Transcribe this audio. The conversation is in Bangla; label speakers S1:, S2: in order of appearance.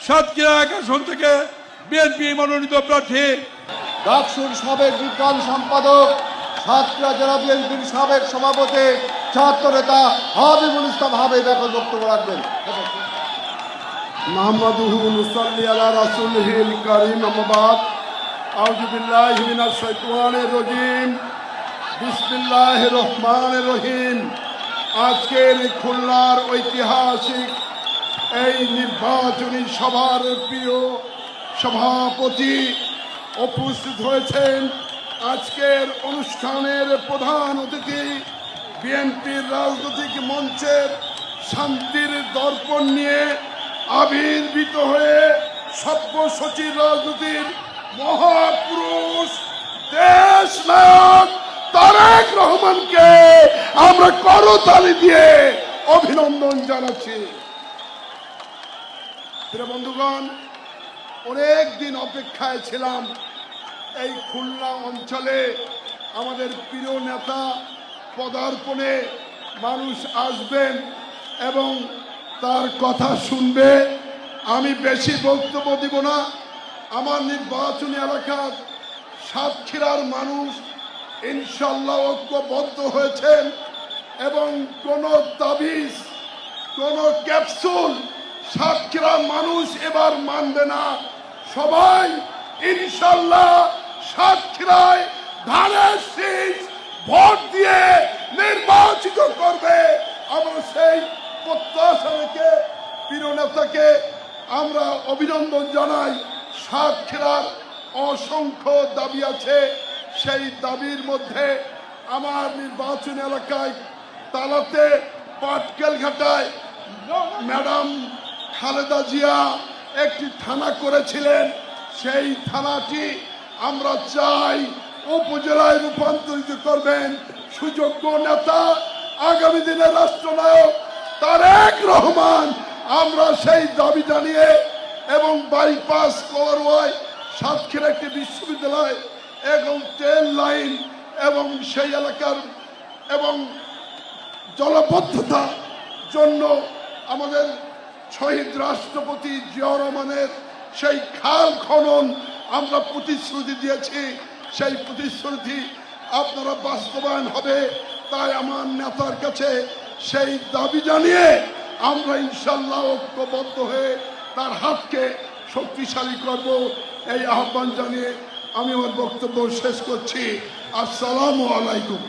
S1: সাতক্ষীরা 1 আসন থেকে বিএনপি মনোনীত প্রার্থী
S2: ডাকসুর সাবেক বিজ্ঞান সম্পাদক, সাতক্ষীরা জেলা বিএনপির সাবেক সভাপতি, ছাত্র নেতা হাবিবুল ইসলাম হাবিব এখন বক্তব্য রাখবেন।
S3: নাহমাদুহু ওয়া নুসাল্লি আলা রাসূলিহিল কারীম, আম্মা বাদ। আউযু বিল্লাহি মিনাশ শাইতানির রাজীম। বিসমিল্লাহির রহমানির রহিম। আজকের খুলনার ঐতিহাসিক এই নির্বাচনী সভার প্রিয় সভাপতি উপস্থিত হয়েছেন। আজকের অনুষ্ঠানের প্রধান অতিথি বিএনপির রাজনৈতিক মঞ্চের শান্তির দর্পণ নিয়ে আবির্ভূত হয়ে সব্যসাচী রাজনীতির মহাপুরুষ দেশ নায়ক তারেক রহমানকে আমরা করতালি দিয়ে অভিনন্দন জানাচ্ছি। প্রিয় বন্ধুগণ, অনেক দিন অপেক্ষায় ছিলাম এই খুলনা অঞ্চলে আমাদের প্রিয় নেতা পদার্পণে মানুষ আসবেন এবং তার কথা শুনবে। আমি বেশি বক্তব্য দিব না। আমার নির্বাচনী এলাকার সাতক্ষীরার মানুষ ইনশাল্লাহ ঐক্যবদ্ধ হয়েছেন এবং কোনো তাবিজ, কোনো ক্যাপসুল সাতক্ষীরার মানুষ এবার মানবে না। সবাই ইনশাল্লাহ সাতক্ষীরায় ধানের শীষ ভোট দিয়ে নির্বাচিত করবে। আমরা সেই প্রত্যাশা রেখে প্রিয় নেতাকে আমরা অভিনন্দন জানাই। সাতক্ষীরার অসংখ্য দাবি আছে, সেই দাবির মধ্যে আমার নির্বাচনী এলাকায় তালাতে পাটকেলঘাটায় ম্যাডাম খালেদা জিয়া একটি থানা করেছিলেন। সেই থানাটি আমরা চাই উপজেলায় রূপান্তরিত করবেন। সুযোগ্য নেতা আগামী দিনের রাষ্ট্রনায়ক তারেক রহমান, আমরা সেই দাবি জানিয়ে এবং বাইপাস কলারওয়ায় সাতক্ষীরা একটি বিশ্ববিদ্যালয় এবং ট্রেন লাইন এবং সেই এলাকার এবং জলবদ্ধতার জন্য আমাদের শহীদ রাষ্ট্রপতি জিয়াউর রহমানের সেই খাল খনন আমরা প্রতিশ্রুতি দিয়েছি। সেই প্রতিশ্রুতি আপনারা বাস্তবায়ন হবে, তাই আমার নেতার কাছে সেই দাবি জানিয়ে আমরা ইনশাল্লাহ ঐক্যবদ্ধ হয়ে তার হাতকে শক্তিশালী করব, এই আহ্বান জানিয়ে আমি আমার বক্তব্য শেষ করছি। আসসালামু আলাইকুম।